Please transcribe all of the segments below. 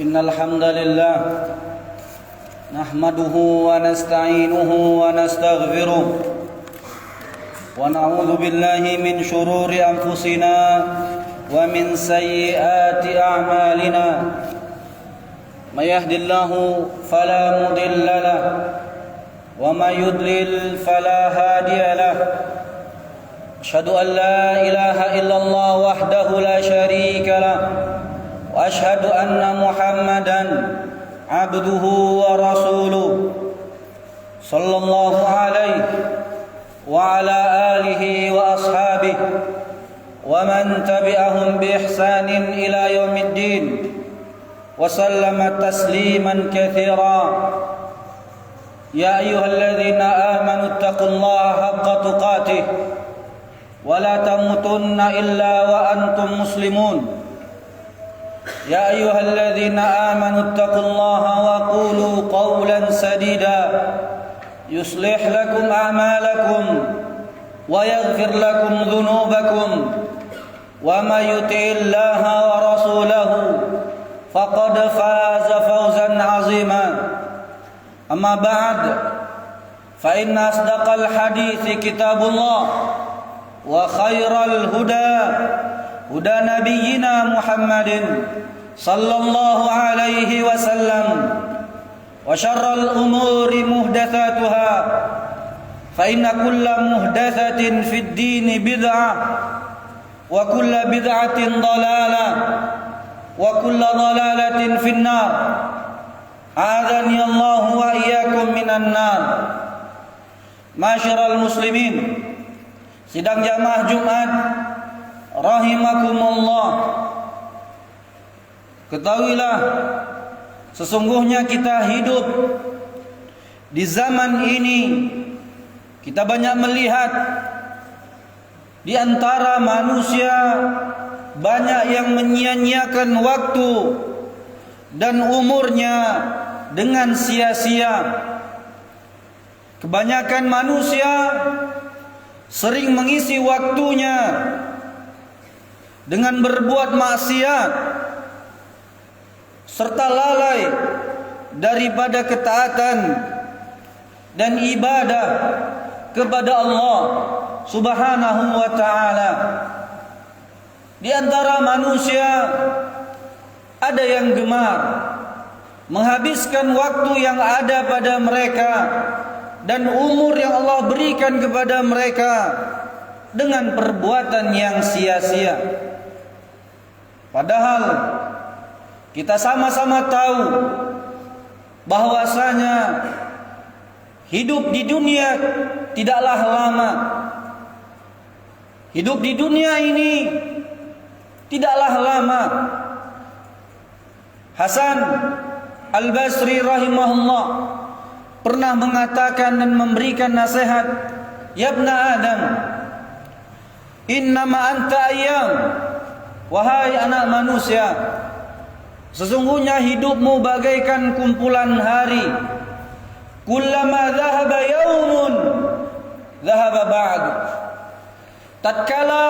إن الحمد لله نحمده ونستعينه ونستغفره ونعوذ بالله من شرور أنفسنا ومن سيئات أعمالنا من يهد الله فلا مضل له ومن يضلل فلا هادي له أشهد أن لا إله إلا الله وحده لا شريك له وأشهد أن محمدا عبده ورسوله صلى الله عليه وعلى آله وأصحابه ومن تبعهم بإحسان إلى يوم الدين وسلم تسليما كثيرا يا أيها الذين آمنوا اتقوا الله حق تقاته ولا تموتن إلا وأنتم مسلمون يا أيها الذين آمنوا اتقوا الله وقولوا قولا سديدا يصلح لكم أعمالكم ويغفر لكم ذنوبكم ومن يطع الله ورسوله فقد فاز فوزا عظيما أما بعد فإن أصدق الحديث كتاب الله وخير الهدى هدى نبينا محمد صلى الله عليه وسلم وشر الأمور محدثاتها فإن كل محدثة في الدين بدعة وكل بدعة ضلالة وكل ضلالة في النار أعاذني الله وإياكم من النار. Masyarul muslimin, sidang jamaah Jumat rahimakumullah, ketahuilah sesungguhnya kita hidup di zaman ini, kita banyak melihat di antara manusia banyak yang menyia-nyiakan waktu dan umurnya dengan sia-sia. Kebanyakan manusia sering mengisi waktunya dengan berbuat maksiat serta lalai daripada ketaatan dan ibadah kepada Allah Subhanahu wa ta'ala. Di antara manusia ada yang gemar menghabiskan waktu yang ada pada mereka dan umur yang Allah berikan kepada mereka dengan perbuatan yang sia-sia. Padahal kita sama-sama tahu bahwasanya hidup di dunia tidaklah lama. Hidup di dunia ini tidaklah lama. Hasan Al-Basri rahimahullah pernah mengatakan dan memberikan nasihat, "Ya ibna Adam, innama anta ayyam." Wahai anak manusia, sesungguhnya hidupmu bagaikan kumpulan hari. Kullama dhahaba yaumun dhahaba ba'du. Tatkala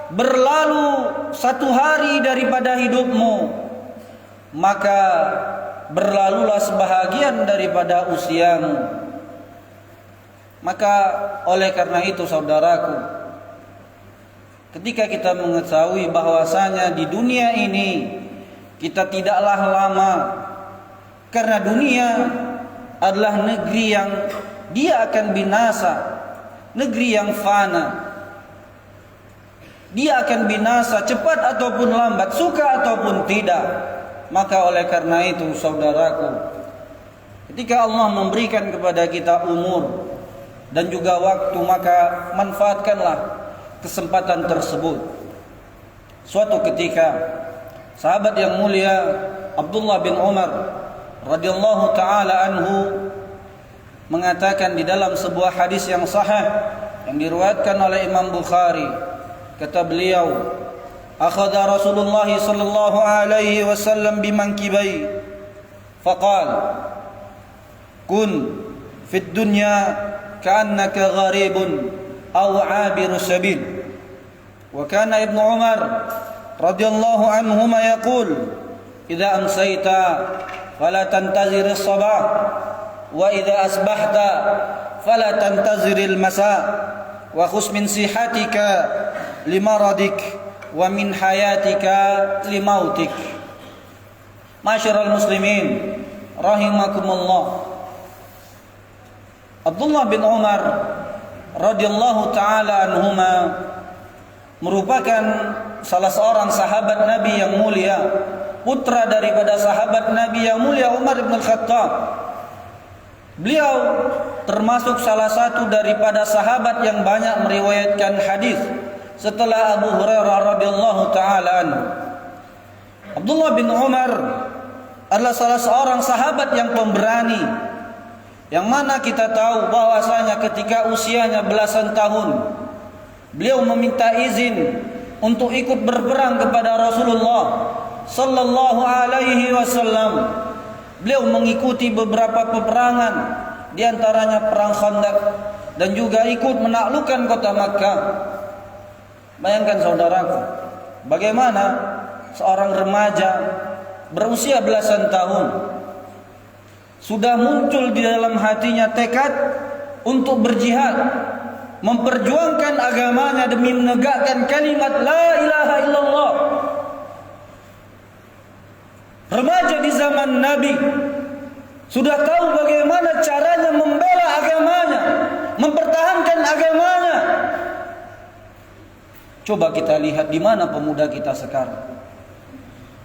berlalu satu hari daripada hidupmu, maka berlalulah sebahagian daripada usiamu. Maka oleh karena itu saudaraku, ketika kita mengetahui bahwasanya di dunia ini kita tidaklah lama, karena dunia adalah negeri yang dia akan binasa, negeri yang fana. Dia akan binasa cepat ataupun lambat, suka ataupun tidak. Maka oleh karena itu saudaraku, ketika Allah memberikan kepada kita umur dan juga waktu, maka manfaatkanlah kesempatan tersebut. Suatu ketika sahabat yang mulia Abdullah bin Umar radhiyallahu taala anhu mengatakan di dalam sebuah hadis yang sahih yang diriwayatkan oleh Imam Bukhari, kata beliau, akhadha Rasulullah sallallahu alaihi wasallam bimankibai faqal kun fid dunya ka'annaka gharibun aw 'abiru sabil. Wa kana Ibnu Umar radhiyallahu anhuma yaqul idza amsayta fala tantazir as-sabah wa idza asbahta fala tantazir al-masa wa khus min sihatika limaradik wa min hayatika limautik. Masyiral muslimin rahimakumullah. Abdullah bin Umar radhiyallahu taala anhuma merupakan salah seorang sahabat Nabi yang mulia, putra daripada sahabat Nabi yang mulia Umar bin Khattab. Beliau termasuk salah satu daripada sahabat yang banyak meriwayatkan hadis setelah Abu Hurairah radhiyallahu taala anhu. Abdullah bin Umar adalah salah seorang sahabat yang pemberani, yang mana kita tahu bahwasanya ketika usianya belasan tahun beliau meminta izin untuk ikut berperang kepada Rasulullah sallallahu alaihi wasallam. Beliau mengikuti beberapa peperangan, di antaranya perang Khandaq, dan juga ikut menaklukkan kota Makkah. Bayangkan saudaraku, bagaimana seorang remaja berusia belasan tahun sudah muncul di dalam hatinya tekad untuk berjihad, memperjuangkan agamanya demi menegakkan kalimat la ilaha illallah. Remaja di zaman Nabi sudah tahu bagaimana caranya membela agamanya, mempertahankan agamanya. Coba kita lihat di mana pemuda kita sekarang.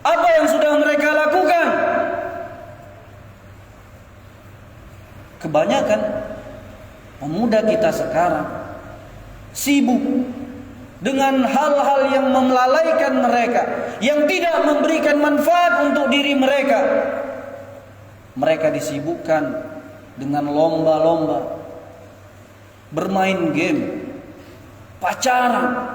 Apa yang sudah mereka lakukan? Kebanyakan pemuda kita sekarang sibuk dengan hal-hal yang melalaikan mereka, yang tidak memberikan manfaat untuk diri mereka. Mereka disibukkan dengan lomba-lomba, bermain game, pacaran,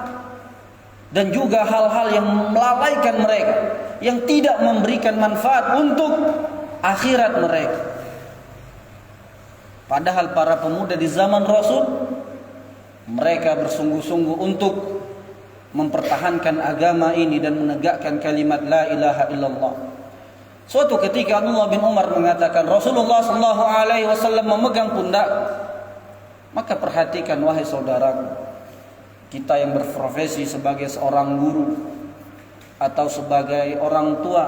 dan juga hal-hal yang melalaikan mereka, yang tidak memberikan manfaat untuk akhirat mereka. Padahal para pemuda di zaman Rasul, mereka bersungguh-sungguh untuk mempertahankan agama ini dan menegakkan kalimat la ilaha illallah. Suatu ketika Abdullah bin Umar mengatakan, Rasulullah sallallahu alaihi wasallam memegang pundak. Maka perhatikan wahai saudaraku, kita yang berprofesi sebagai seorang guru, atau sebagai orang tua,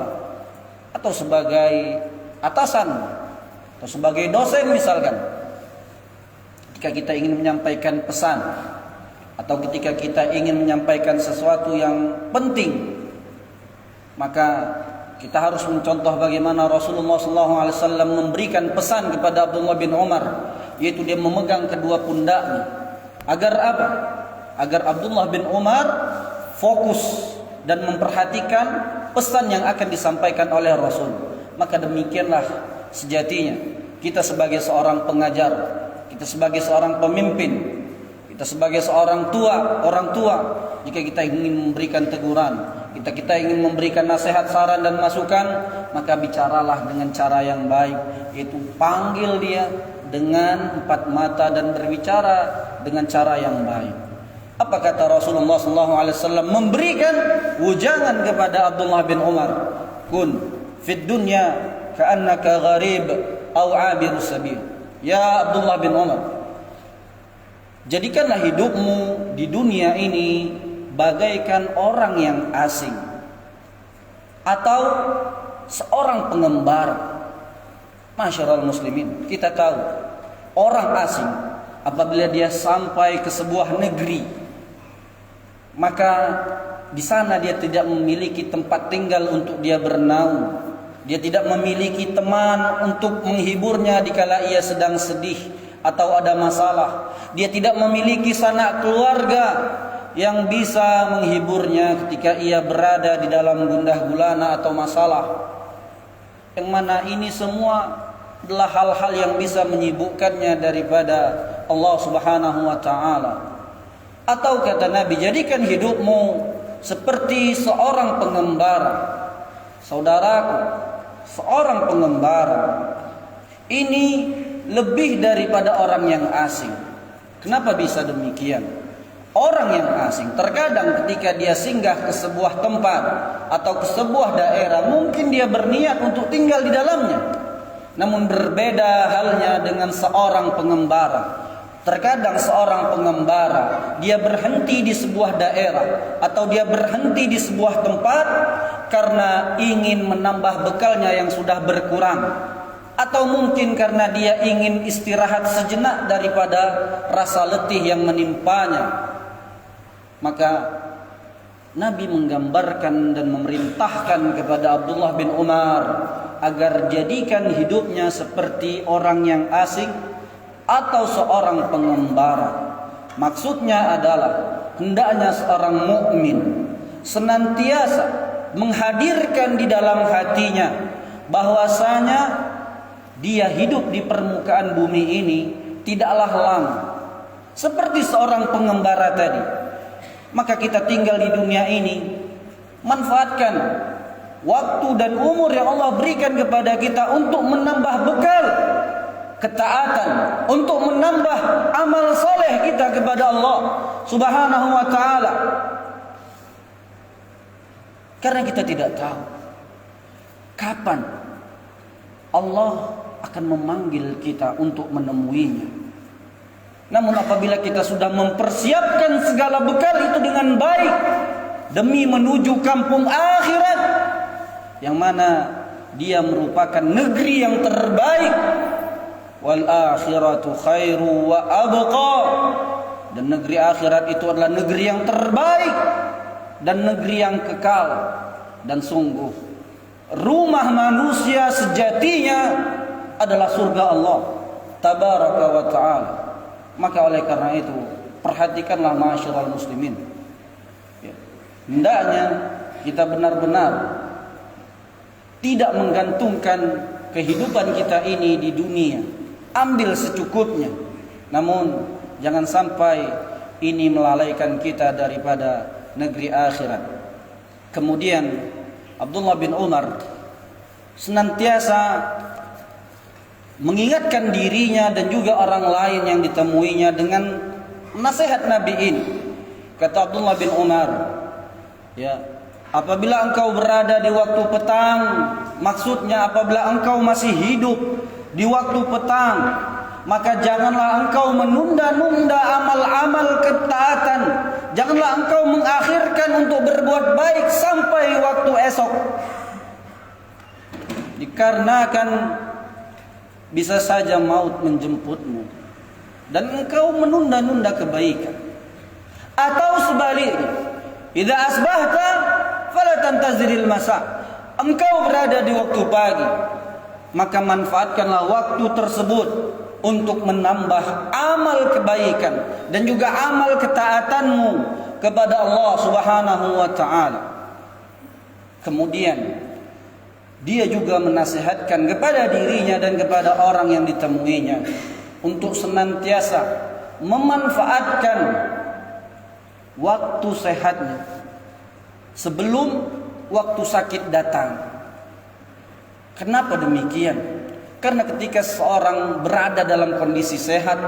atau sebagai atasan, atau sebagai dosen misalkan, ketika kita ingin menyampaikan pesan, atau ketika kita ingin menyampaikan sesuatu yang penting, maka kita harus mencontoh bagaimana Rasulullah SAW memberikan pesan kepada Abdullah bin Umar, yaitu dia memegang kedua pundaknya. Agar apa? Agar Abdullah bin Umar fokus dan memperhatikan pesan yang akan disampaikan oleh Rasul. Maka demikianlah sejatinya kita sebagai seorang pengajar, kita sebagai seorang pemimpin, kita sebagai seorang orang tua, jika kita ingin memberikan teguran, kita ingin memberikan nasihat, saran dan masukan, maka bicaralah dengan cara yang baik, yaitu panggil dia dengan empat mata dan berbicara dengan cara yang baik. Apa kata Rasulullah SAW memberikan wujangan kepada Abdullah bin Umar? Kun fid dunya ka'annaka gharib aw 'abirus sabil. Ya Abdullah bin Umar, jadikanlah hidupmu di dunia ini bagaikan orang yang asing atau seorang pengembara. Masyiral muslimin, kita tahu orang asing apabila dia sampai ke sebuah negeri, maka di sana dia tidak memiliki tempat tinggal untuk dia bernaung. Dia tidak memiliki teman untuk menghiburnya dikala ia sedang sedih atau ada masalah. Dia tidak memiliki sanak keluarga yang bisa menghiburnya ketika ia berada di dalam gundah gulana atau masalah. Yang mana ini semua adalah hal-hal yang bisa menyibukkannya daripada Allah Subhanahu wa taala. Atau kata Nabi, jadikan hidupmu seperti seorang pengembara. Saudaraku, seorang pengembara ini lebih daripada orang yang asing. Kenapa bisa demikian? orang yang asing. Terkadang ketika dia singgah ke sebuah tempat atau ke sebuah daerah, mungkin dia berniat untuk tinggal di dalamnya. Namun berbeda halnya dengan seorang pengembara. Terkadang seorang pengembara, dia berhenti di sebuah daerah atau dia berhenti di sebuah tempat karena ingin menambah bekalnya yang sudah berkurang, atau mungkin karena dia ingin istirahat sejenak daripada rasa letih yang menimpanya. Maka Nabi menggambarkan dan memerintahkan kepada Abdullah bin Umar agar jadikan hidupnya seperti orang yang asing atau seorang pengembara. Maksudnya adalah hendaknya seorang mukmin senantiasa menghadirkan di dalam hatinya bahwasanya dia hidup di permukaan bumi ini tidaklah lama. Seperti seorang pengembara tadi, maka kita tinggal di dunia ini, manfaatkan waktu dan umur yang Allah berikan kepada kita untuk menambah bekal ketaatan, untuk menambah amal soleh kita kepada Allah Subhanahu wa ta'ala. Karena kita tidak tahu kapan Allah akan memanggil kita untuk menemuinya. Namun apabila kita sudah mempersiapkan segala bekal itu dengan baik demi menuju kampung akhirat, yang mana dia merupakan negeri yang terbaik, wal akhiratu khairu wa abqa, dan negeri akhirat itu adalah negeri yang terbaik dan negeri yang kekal. Dan sungguh rumah manusia sejatinya adalah surga Allah tabaraka wa ta'ala. Maka oleh karena itu, perhatikanlah ma'asyiral muslimin, hendaknya kita benar-benar tidak menggantungkan kehidupan kita ini di dunia. Ambil secukupnya, namun jangan sampai ini melalaikan kita daripada negeri akhirat. Kemudian Abdullah bin Umar senantiasa mengingatkan dirinya dan juga orang lain yang ditemuinya dengan nasihat Nabi ini. Kata Abdullah bin Umar, apabila engkau berada di waktu petang, maksudnya apabila engkau masih hidup di waktu petang, maka janganlah engkau menunda-nunda amal-amal ketaatan. Janganlah engkau mengakhirkan untuk berbuat baik sampai waktu esok. Dikarenakan bisa saja maut menjemputmu dan engkau menunda-nunda kebaikan. Atau sebaliknya, idza asbahta fala tantaziril masa. Engkau berada di waktu pagi, maka manfaatkanlah waktu tersebut untuk menambah amal kebaikan dan juga amal ketaatanmu kepada Allah Subhanahu wa ta'ala. Kemudian dia juga menasihatkan kepada dirinya dan kepada orang yang ditemuinya untuk senantiasa memanfaatkan waktu sehatnya sebelum waktu sakit datang. Kenapa demikian? Karena ketika seorang berada dalam kondisi sehat,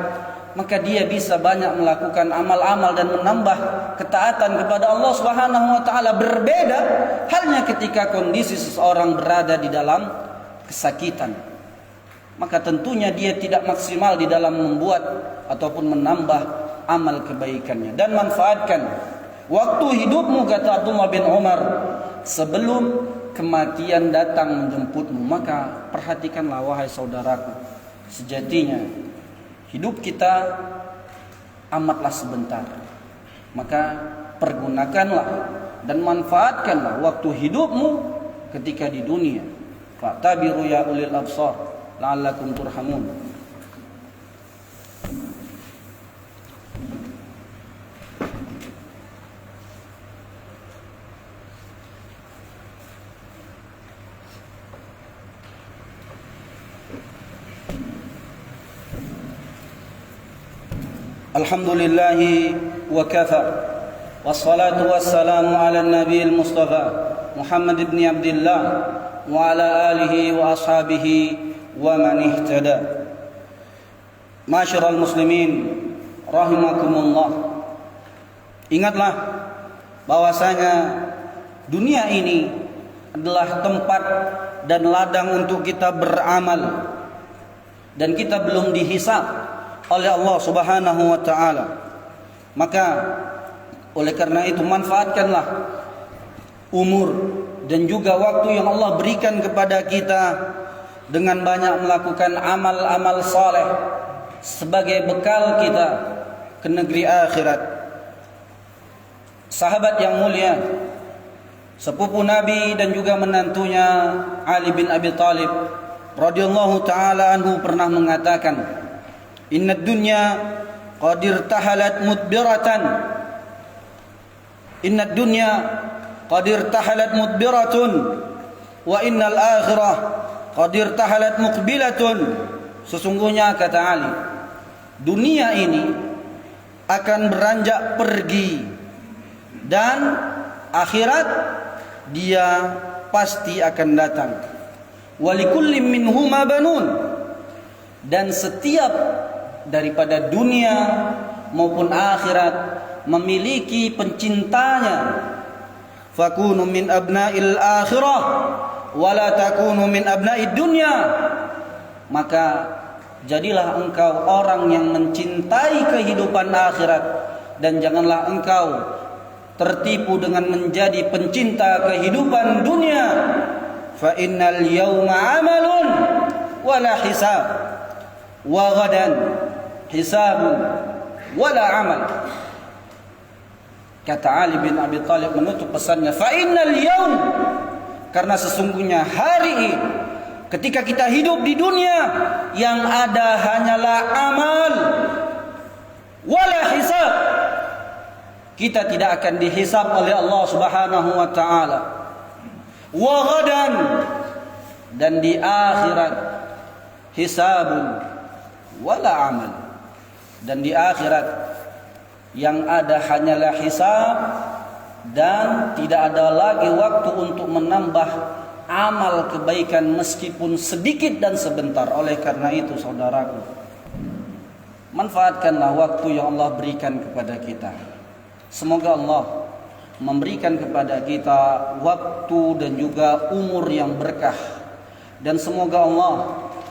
maka dia bisa banyak melakukan amal-amal dan menambah ketaatan kepada Allah Subhanahu wa ta'ala. Berbeda halnya ketika kondisi seseorang berada di dalam kesakitan, maka tentunya dia tidak maksimal di dalam membuat ataupun menambah amal kebaikannya. Dan manfaatkan waktu hidupmu, kata Abdullah bin Umar, sebelum kematian datang menjemputmu. Maka perhatikanlah wahai saudaraku, sejatinya hidup kita amatlah sebentar. Maka pergunakanlah dan manfaatkanlah waktu hidupmu ketika di dunia. Fa'tabiru ya ulil absar la'allakum turhamun. Alhamdulillahi wa kafa, wassalatu wassalamu ala nabi al-mustafa Muhammad ibn Abdullah wa ala alihi wa ashabihi wa man ihtada. Ma'asyiral muslimin rahimakumullah, Ingatlah bahwasanya dunia ini adalah tempat dan ladang untuk kita beramal, dan kita belum dihisab oleh Allah Subhanahu wa taala. Maka oleh karena itu manfaatkanlah umur dan juga waktu yang Allah berikan kepada kita dengan banyak melakukan amal-amal saleh sebagai bekal kita ke negeri akhirat. Sahabat yang mulia, sepupu Nabi dan juga menantunya Ali bin Abi Thalib radhiyallahu taala anhu pernah mengatakan, "Innad dunya qad irtahalat mudbiratan. Innad dunya qad irtahalat mudbiratun wa innal akhirah qad irtahalat muqbilatun." Sesungguhnya, kata Ali, dunia ini akan beranjak pergi dan akhirat dia pasti akan datang. Walikullim minhuma banun, dan setiap daripada dunia maupun akhirat memiliki pencintanya. Fakunu min abna'il akhirah wala takunu min abna'id dunya. Maka jadilah engkau orang yang mencintai kehidupan akhirat, dan janganlah engkau tertipu dengan menjadi pencinta kehidupan dunia. Fa innal yawma amalun wala hisab wa ghadan hisabun wala amal. Kata Ali bin Abi Thalib menutup pesannya, fa innal yawm, karena sesungguhnya hari ini ketika kita hidup di dunia yang ada hanyalah amal, wala hisab, kita tidak akan dihisab oleh Allah Subhanahu wa taala. Wa ghadan, dan di akhirat hisabun wala amal, dan di akhirat yang ada hanyalah hisab dan tidak ada lagi waktu untuk menambah amal kebaikan meskipun sedikit dan sebentar. Oleh karena itu saudaraku, manfaatkanlah waktu yang Allah berikan kepada kita. Semoga Allah memberikan kepada kita waktu dan juga umur yang berkah, dan semoga Allah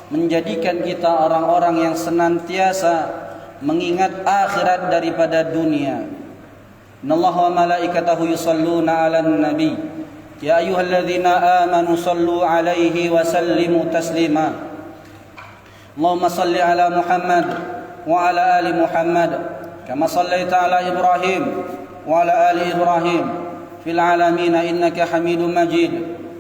menjadikan kita orang-orang yang senantiasa mengingat akhirat daripada dunia. Innallaha wa malaikatahu yusalluna 'alan nabi ya ayyuhalladzina amanu sallu 'alaihi wa sallimu taslima. Allahumma salli 'ala Muhammad wa 'ala ali Muhammad kama sallaita 'ala Ibrahim وعلى آل إبراهيم في العالمين إنك حميد مجيد.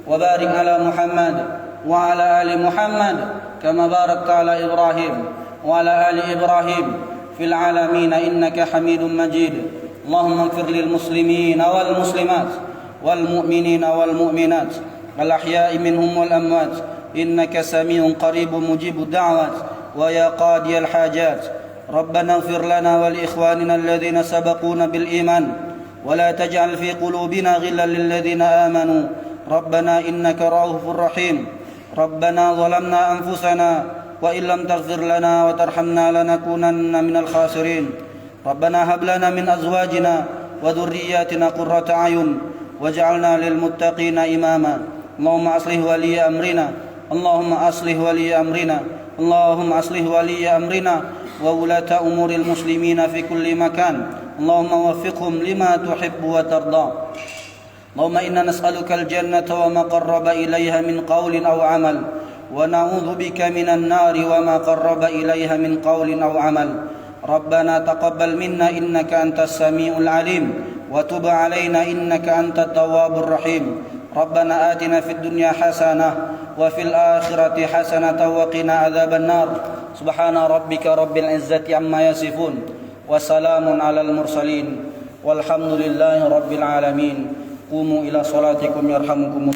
وبارك على محمد وعلى آل محمد كما باركت على إبراهيم وعلى آل إبراهيم في العالمين إنك حميد مجيد. اللهم اغفر للمسلمين والمسلمات والمؤمنين والمؤمنات الأحياء منهم والأموات إنك سميع قريب مجيب الدعوات ويا قاضي الحاجات. ربنا اغفر لنا ولإخواننا الذين سبقونا بالإيمان ولا تجعل في قلوبنا غلا للذين آمنوا ربنا إنك رؤوف رحيم. ربنا ظلمنا أنفسنا وإن لم تغفر لنا وترحمنا لنكونن من الخاسرين. ربنا هب لنا من أزواجنا وذرياتنا قرة أعين واجعلنا للمتقين إماما. اللهم أصلح ولي أمرنا اللهم أصلح ولي أمرنا اللهم أصلح ولي أمرنا وولاة أمور المسلمين في كل مكان. اللهم وفقهم لما تحب وترضى. اللهم إنا نسألك الجنة وما قرب إليها من قول أو عمل ونعوذ بك من النار وما قرب إليها من قول أو عمل. ربنا تقبل منا إنك أنت السميع العليم وتب علينا إنك أنت التواب الرحيم. ربنا آتنا في الدنيا حسنة وفي الآخرة حسنة وقنا عذاب النار. سبحان ربك رب العزة عما يصفون وسلام على المرسلين والحمد لله رب العالمين. قوموا إلى صلاتكم يرحمكم الله.